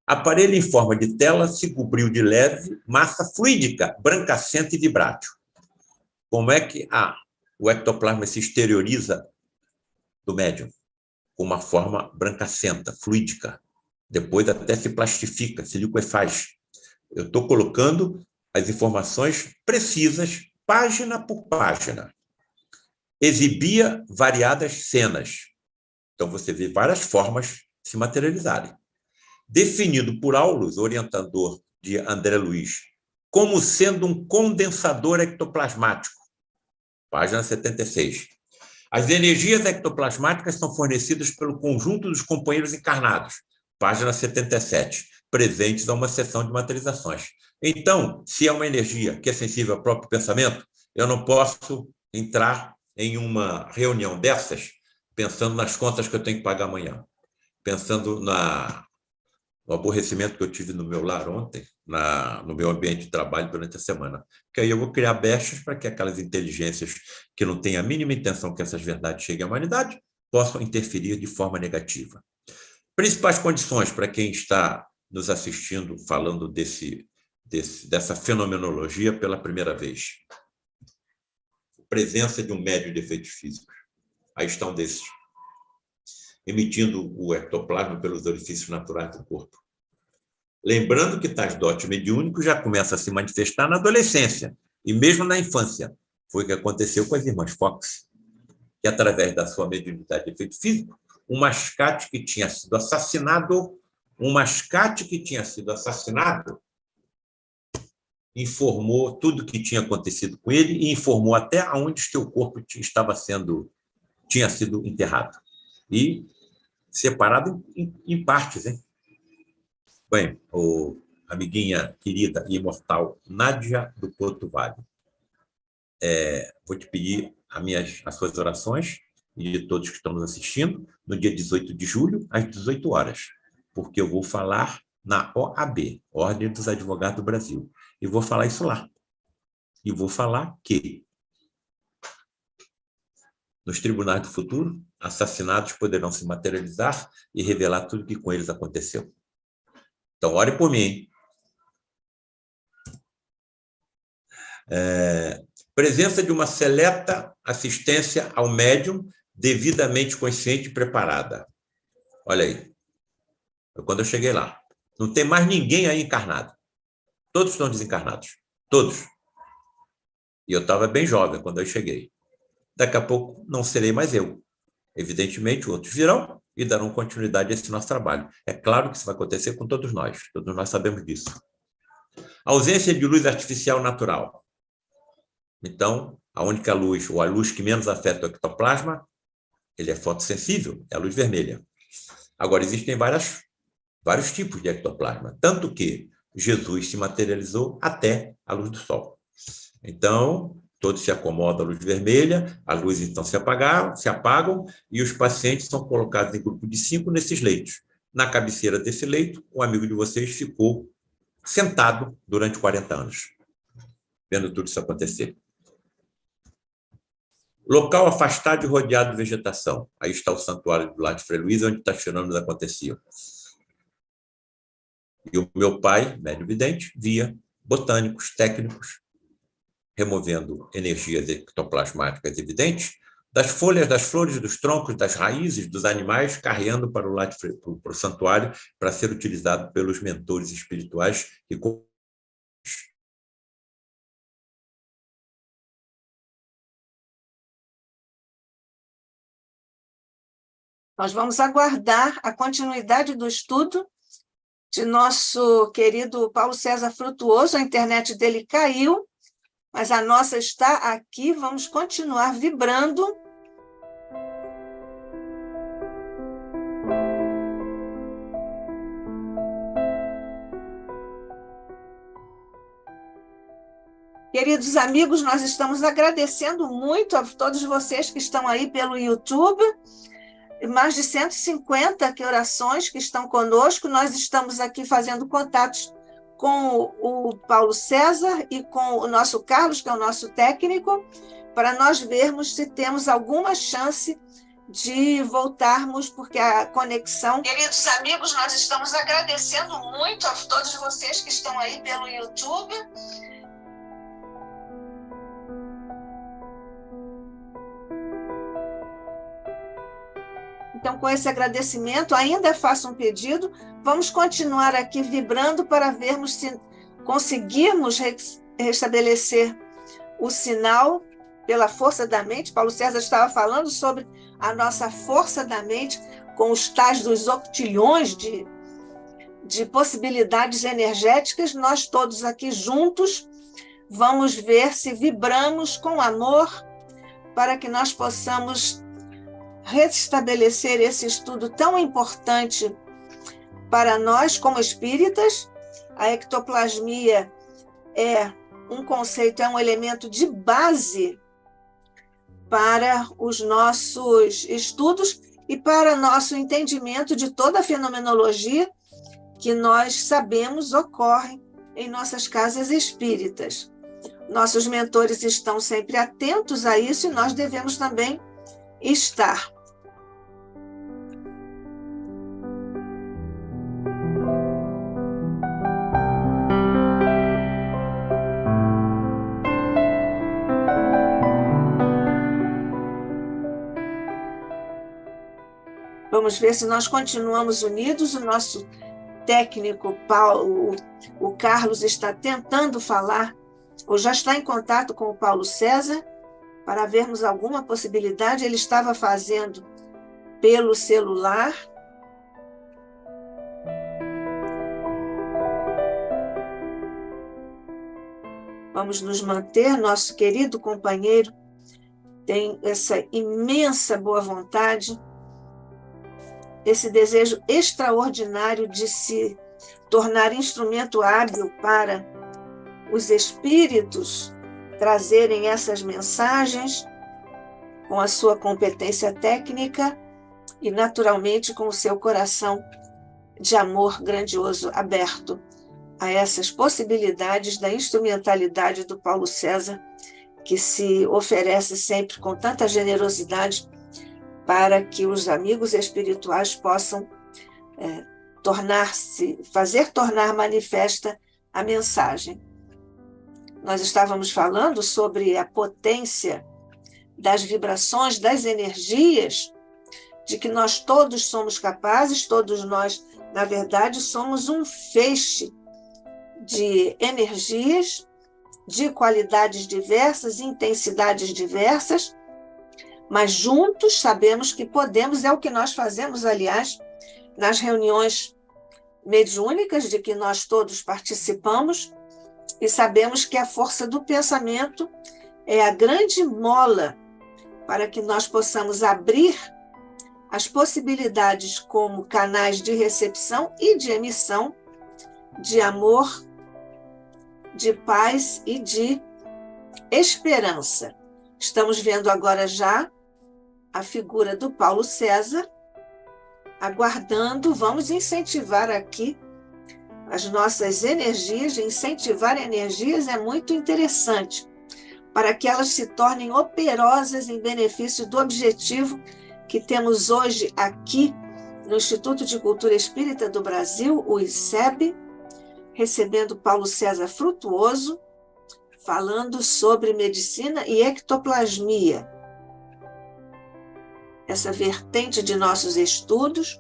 Aparelho em forma de tela se cobriu de leve massa fluídica, brancacenta e vibrátil. Como é que o ectoplasma se exterioriza do médium? Com uma forma brancacenta, fluídica. Depois até se plastifica, se liquefaz. Eu estou colocando as informações precisas, página por página. Exibia variadas cenas. Então, você vê várias formas se materializarem. Definido por Aulus, orientador de André Luiz, como sendo um condensador ectoplasmático. Página 76. As energias ectoplasmáticas são fornecidas pelo conjunto dos companheiros encarnados. Página 77. Presentes a uma sessão de materializações. Então, se é uma energia que é sensível ao próprio pensamento, eu não posso entrar em uma reunião dessas pensando nas contas que eu tenho que pagar amanhã, pensando no aborrecimento que eu tive no meu lar ontem, no meu ambiente de trabalho durante a semana. Porque aí eu vou criar brechas para que aquelas inteligências que não têm a mínima intenção que essas verdades cheguem à humanidade possam interferir de forma negativa. Principais condições para quem está nos assistindo falando dessa fenomenologia pela primeira vez. Presença de um médium de efeitos físicos. Aí está um desses, emitindo o ectoplasma pelos orifícios naturais do corpo. Lembrando que tais dotes mediúnicos já começam a se manifestar na adolescência e mesmo na infância. Foi o que aconteceu com as irmãs Fox, que através da sua mediunidade de efeito físico, um mascate que tinha sido assassinado, informou tudo o que tinha acontecido com ele e informou até onde seu corpo tinha sido enterrado. E separado em partes, hein? Bem, amiguinha querida e imortal Nádia do Porto Vale, vou te pedir as suas orações e de todos que estão nos assistindo no dia 18 de julho, às 18 horas, porque eu vou falar na OAB, Ordem dos Advogados do Brasil, e vou falar isso lá. E vou falar que Nos tribunais do futuro, assassinatos poderão se materializar e revelar tudo o que com eles aconteceu. Então, ore por mim. Presença de uma seleta assistência ao médium devidamente consciente e preparada. Olha aí. Quando eu cheguei lá. Não tem mais ninguém aí encarnado. Todos estão desencarnados. Todos. E eu estava bem jovem quando eu cheguei. Daqui a pouco não serei mais eu. Evidentemente, outros virão e darão continuidade a esse nosso trabalho. É claro que isso vai acontecer com todos nós sabemos disso. Ausência de luz artificial natural. Então, a única luz, ou a luz que menos afeta o ectoplasma, ele é fotossensível, é a luz vermelha. Agora, existem vários tipos de ectoplasma, tanto que Jesus se materializou até a luz do sol. Então, todos se acomodam à luz vermelha, as luzes então se apagam e os pacientes são colocados em grupo de 5 nesses leitos. Na cabeceira desse leito, um amigo de vocês ficou sentado durante 40 anos, vendo tudo isso acontecer. Local afastado e rodeado de vegetação. Aí está o santuário do Lar de Frei Luiz, onde tais fenômenos aconteciam. E o meu pai, médium vidente, via botânicos, técnicos, removendo energias ectoplasmáticas evidentes das folhas, das flores, dos troncos, das raízes dos animais, carregando para o santuário para ser utilizado pelos mentores espirituais que Nós vamos aguardar a continuidade do estudo de nosso querido Paulo César Frutuoso. A internet dele caiu, mas a nossa está aqui. Vamos continuar vibrando. Queridos amigos, nós estamos agradecendo muito a todos vocês que estão aí pelo YouTube. Mais de 150 orações que estão conosco. Nós estamos aqui fazendo contatos com o Paulo César e com o nosso Carlos, que é o nosso técnico, para nós vermos se temos alguma chance de voltarmos, porque a conexão... Queridos amigos, nós estamos agradecendo muito a todos vocês que estão aí pelo YouTube. Então, com esse agradecimento, ainda faço um pedido, vamos continuar aqui vibrando para vermos se conseguirmos restabelecer o sinal pela força da mente. Paulo César estava falando sobre a nossa força da mente, com os tais dos octilhões de possibilidades energéticas. Nós todos aqui juntos vamos ver se vibramos com amor para que nós possamos restabelecer esse estudo tão importante para nós como espíritas. A ectoplasmia é um conceito, é um elemento de base para os nossos estudos e para nosso entendimento de toda a fenomenologia que nós sabemos ocorre em nossas casas espíritas. Nossos mentores estão sempre atentos a isso e nós devemos também estar. Vamos ver se nós continuamos unidos. O nosso técnico, o Carlos, está tentando falar, ou já está em contato com o Paulo César, para vermos alguma possibilidade. Ele estava fazendo pelo celular. Vamos nos manter. Nosso querido companheiro tem essa imensa boa vontade, esse desejo extraordinário de se tornar instrumento hábil para os espíritos trazerem essas mensagens com a sua competência técnica e, naturalmente, com o seu coração de amor grandioso aberto a essas possibilidades da instrumentalidade do Paulo César que se oferece sempre com tanta generosidade para que os amigos espirituais possam fazer tornar manifesta a mensagem. Nós estávamos falando sobre a potência das vibrações, das energias, de que nós todos somos capazes, todos nós, na verdade, somos um feixe de energias, de qualidades diversas, intensidades diversas, mas juntos sabemos que podemos, é o que nós fazemos, aliás, nas reuniões mediúnicas de que nós todos participamos, e sabemos que a força do pensamento é a grande mola para que nós possamos abrir as possibilidades como canais de recepção e de emissão de amor, de paz e de esperança. Estamos vendo agora já a figura do Paulo César, aguardando, vamos incentivar aqui as nossas energias. Incentivar energias é muito interessante, para que elas se tornem operosas em benefício do objetivo que temos hoje aqui no Instituto de Cultura Espírita do Brasil, o ICEB, recebendo Paulo César Frutuoso, falando sobre medicina e ectoplasmia. Essa vertente de nossos estudos,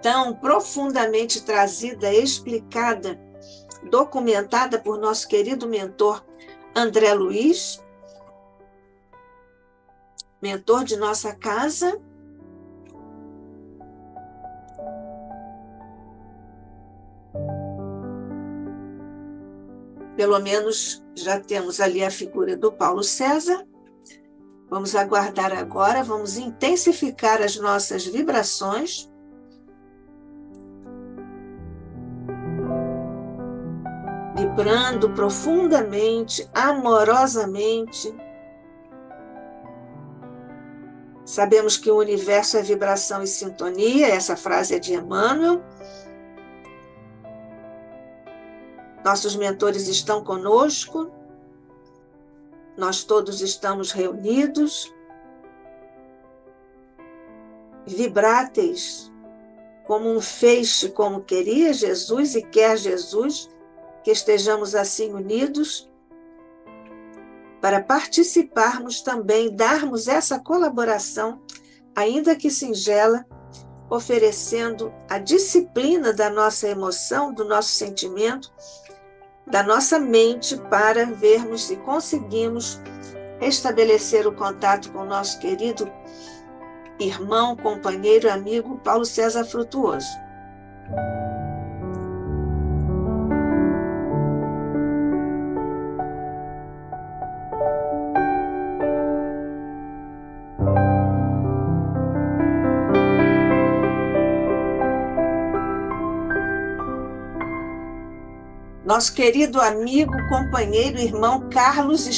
tão profundamente trazida, explicada, documentada por nosso querido mentor André Luiz, mentor de nossa casa. Pelo menos já temos ali a figura do Paulo César. Vamos aguardar agora, vamos intensificar as nossas vibrações. Vibrando profundamente, amorosamente. Sabemos que o universo é vibração e sintonia, essa frase é de Emmanuel. Nossos mentores estão conosco, nós todos estamos reunidos, vibráteis, como um feixe, como queria Jesus e quer Jesus, que estejamos assim unidos, para participarmos também, darmos essa colaboração, ainda que singela, oferecendo a disciplina da nossa emoção, do nosso sentimento, da nossa mente, para vermos se conseguimos restabelecer o contato com o nosso querido irmão, companheiro, amigo Paulo César Frutuoso. Nosso querido amigo, companheiro, irmão Carlos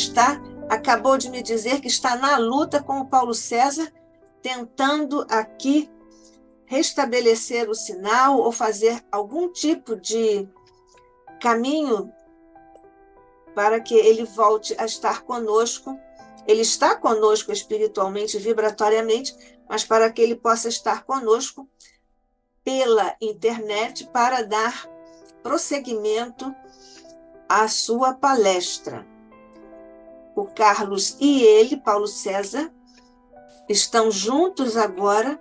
acabou de me dizer que está na luta com o Paulo César, tentando aqui restabelecer o sinal ou fazer algum tipo de caminho para que ele volte a estar conosco. Ele está conosco espiritualmente, vibratoriamente, mas para que ele possa estar conosco pela internet para dar prosseguimento à sua palestra. O Carlos e ele, Paulo César, estão juntos agora,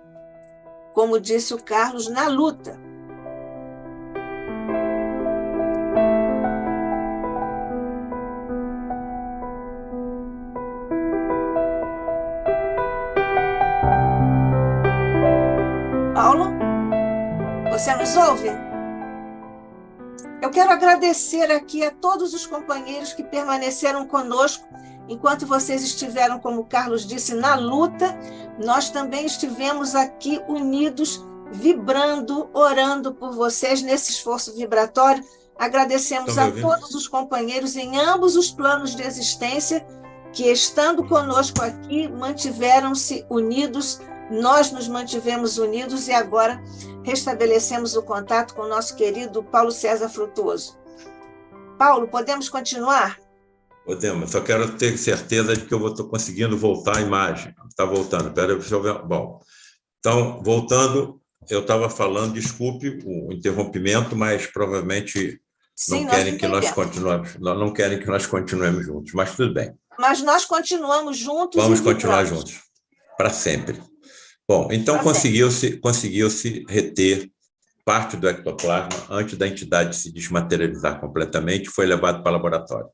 como disse o Carlos, na luta. Paulo, você nos ouve? Eu quero agradecer aqui a todos os companheiros que permaneceram conosco enquanto vocês estiveram, como o Carlos disse, na luta. Nós também estivemos aqui unidos, vibrando, orando por vocês nesse esforço vibratório. Agradecemos a todos os companheiros em ambos os planos de existência que, estando conosco aqui, mantiveram-se unidos. Nós nos mantivemos unidos e agora restabelecemos o contato com o nosso querido Paulo César Frutuoso. Paulo, podemos continuar? Podemos, só quero ter certeza de que eu estou conseguindo voltar a imagem. Está voltando, espera, deixa eu ver. Bom, então, voltando, eu estava falando, desculpe o interrompimento, mas provavelmente Sim, não nós querem que nós entendemos. continuemos, não querem que nós continuemos juntos, mas tudo bem. Mas nós continuamos juntos e Vamos continuar vibramos. juntos, para sempre. Bom, então Pra sempre. conseguiu-se reter parte do ectoplasma antes da entidade se desmaterializar completamente, foi levado para o laboratório.